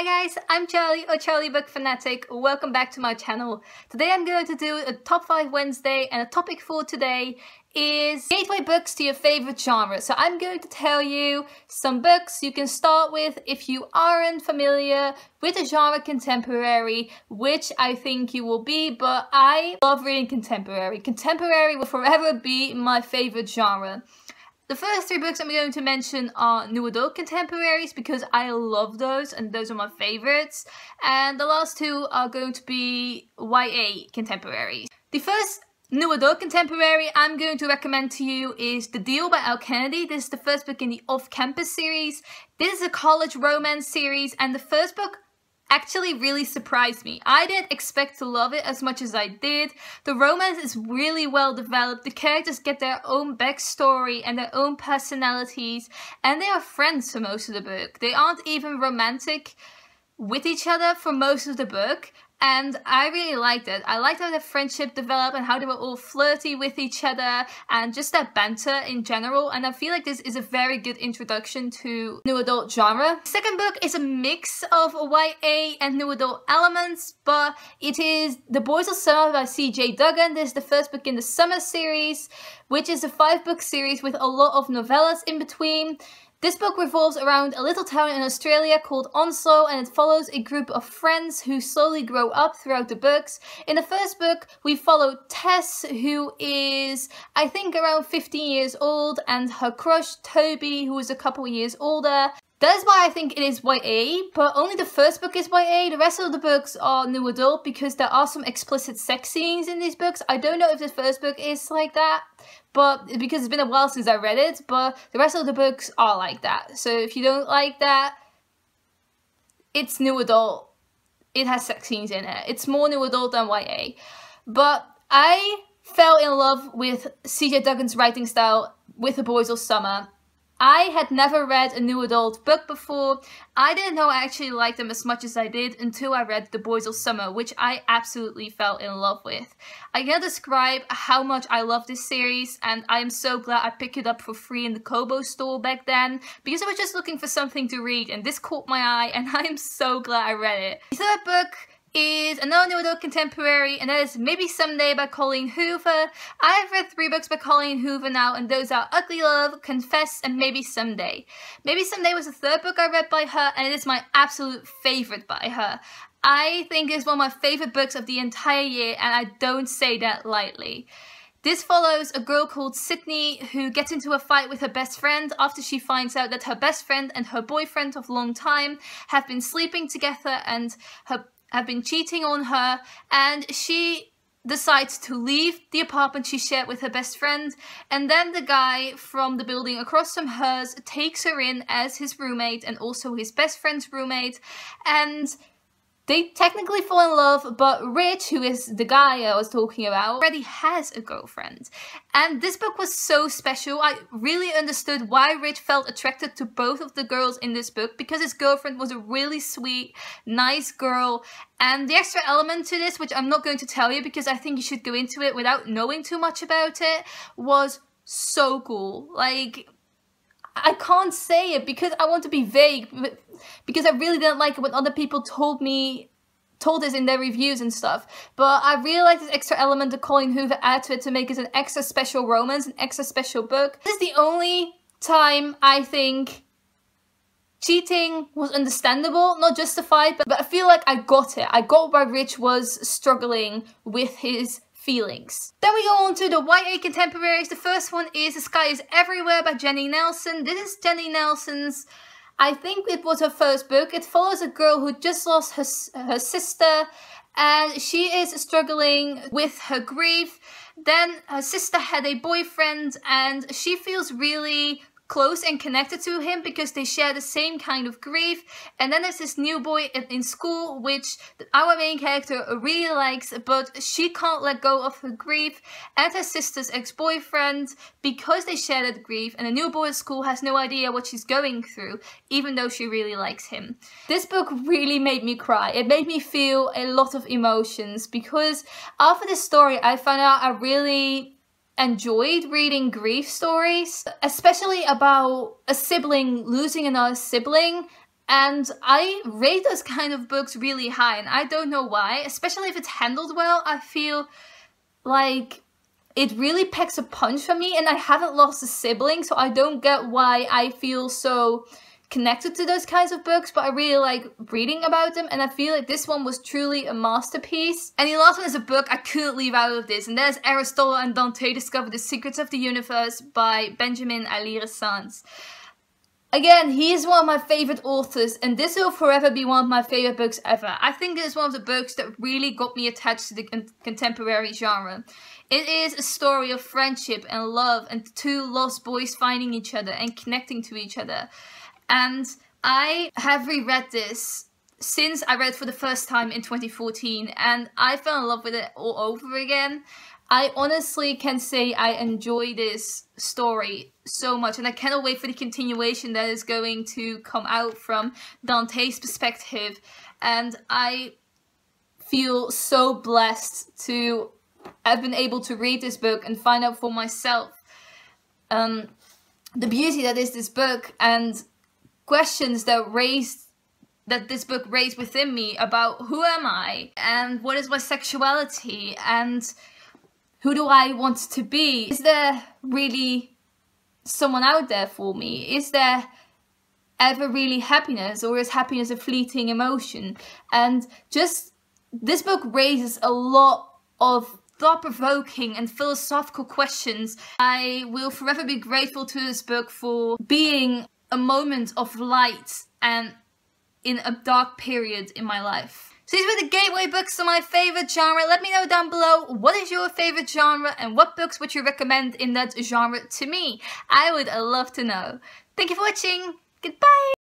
Hi guys, I'm Charlie or Charlie Book Fanatic. Welcome back to my channel. Today I'm going to do a top 5 Wednesday, and a topic for today is gateway books to your favorite genre. So I'm going to tell you some books you can start with if you aren't familiar with the genre contemporary, which I think you will be, but I love reading contemporary. Contemporary will forever be my favorite genre. The first 3 books I'm going to mention are new adult contemporaries because I love those and those are my favorites. And the last 2 are going to be YA contemporaries. The first new adult contemporary I'm going to recommend to you is The Deal by Elle Kennedy. This is the first book in the Off-Campus series. This is a college romance series, and the first book actually really surprised me. I didn't expect to love it as much as I did. The romance is really well developed. The characters get their own backstory and their own personalities, and they are friends for most of the book. They aren't even romantic with each other for most of the book, and I really liked it. I liked how their friendship developed and how they were all flirty with each other and just their banter in general, and I feel like this is a very good introduction to new adult genre. The second book is a mix of YA and new adult elements, but it is The Boys of Summer by CJ Duggan. This is the first book in the Summer series, which is a 5-book series with a lot of novellas in between. This book revolves around a little town in Australia called Onslow, and it follows a group of friends who slowly grow up throughout the books. In the first book, we follow Tess, who is, I think, around 15 years old, and her crush, Toby, who is a couple years older. That is why I think it is YA, but only the first book is YA. The rest of the books are new adult because there are some explicit sex scenes in these books. I don't know if the first book is like that, but because it's been a while since I read it, but the rest of the books are like that. So if you don't like that, it's new adult. It has sex scenes in it. It's more new adult than YA. But I fell in love with CJ Duggan's writing style with The Boys of Summer. I had never read a new adult book before. I didn't know I actually liked them as much as I did until I read The Boys of Summer, which I absolutely fell in love with. I can't describe how much I love this series, and I am so glad I picked it up for free in the Kobo store back then, because I was just looking for something to read, and this caught my eye, and I am so glad I read it. The third book is another new adult contemporary, and that is Maybe Someday by Colleen Hoover. I've read 3 books by Colleen Hoover now, and those are Ugly Love, Confess, and Maybe Someday. Maybe Someday was the 3rd book I read by her, and it is my absolute favorite by her. I think it's one of my favorite books of the entire year, and I don't say that lightly. This follows a girl called Sydney who gets into a fight with her best friend after she finds out that her best friend and her boyfriend of long time have been sleeping together and have been cheating on her, and she decides to leave the apartment she shared with her best friend, and then the guy from the building across from hers takes her in as his roommate and also his best friend's roommate, and they technically fall in love, but Rich, who is the guy I was talking about, already has a girlfriend. And this book was so special. I really understood why Rich felt attracted to both of the girls in this book, because his girlfriend was a really sweet, nice girl. And the extra element to this, which I'm not going to tell you because I think you should go into it without knowing too much about it, was so cool. Like, I can't say it because I want to be vague, but because I really didn't like it when other people told us in their reviews and stuff. But I really like this extra element that Colleen Hoover added to it to make it an extra special romance, an extra special book. This is the only time I think cheating was understandable, not justified, but I feel like I got it. I got why Rich was struggling with his feelings. Then we go on to the YA contemporaries. The first one is The Sky is Everywhere by Jandy Nelson. This is Jandy Nelson's, I think it was her first book. It follows a girl who just lost her sister, and she is struggling with her grief. Then her sister had a boyfriend, and she feels really close and connected to him because they share the same kind of grief. And then there's this new boy in school which our main character really likes, but she can't let go of her grief and her sister's ex-boyfriend because they share that grief, and the new boy at school has no idea what she's going through even though she really likes him. This book really made me cry. It made me feel a lot of emotions because after this story I found out I really enjoyed reading grief stories, especially about a sibling losing another sibling. And I rate those kind of books really high, and I don't know why, especially if it's handled well. I feel like it really packs a punch for me, and I haven't lost a sibling, so I don't get why I feel so connected to those kinds of books, but I really like reading about them, and I feel like this one was truly a masterpiece. And the last one is a book I couldn't leave out of this, and that is Aristotle and Dante Discover the Secrets of the Universe by Benjamin Alire Sáenz. Again, he is one of my favorite authors, and this will forever be one of my favorite books ever. I think it is one of the books that really got me attached to the contemporary genre. It is a story of friendship and love and two lost boys finding each other and connecting to each other. And I have reread this since I read it for the first time in 2014, and I fell in love with it all over again. I honestly can say I enjoy this story so much, and I cannot wait for the continuation that is going to come out from Dante's perspective. And I feel so blessed to have been able to read this book and find out for myself the beauty that is this book, and questions that this book raised within me about who am I, and what is my sexuality, and who do I want to be? Is there really someone out there for me? Is there ever really happiness, or is happiness a fleeting emotion? And just this book raises a lot of thought-provoking and philosophical questions. I will forever be grateful to this book for being a moment of light and in a dark period in my life. So these were the gateway books to my favorite genre. Let me know down below, what is your favorite genre and what books would you recommend in that genre to me? I would love to know. Thank you for watching. Goodbye.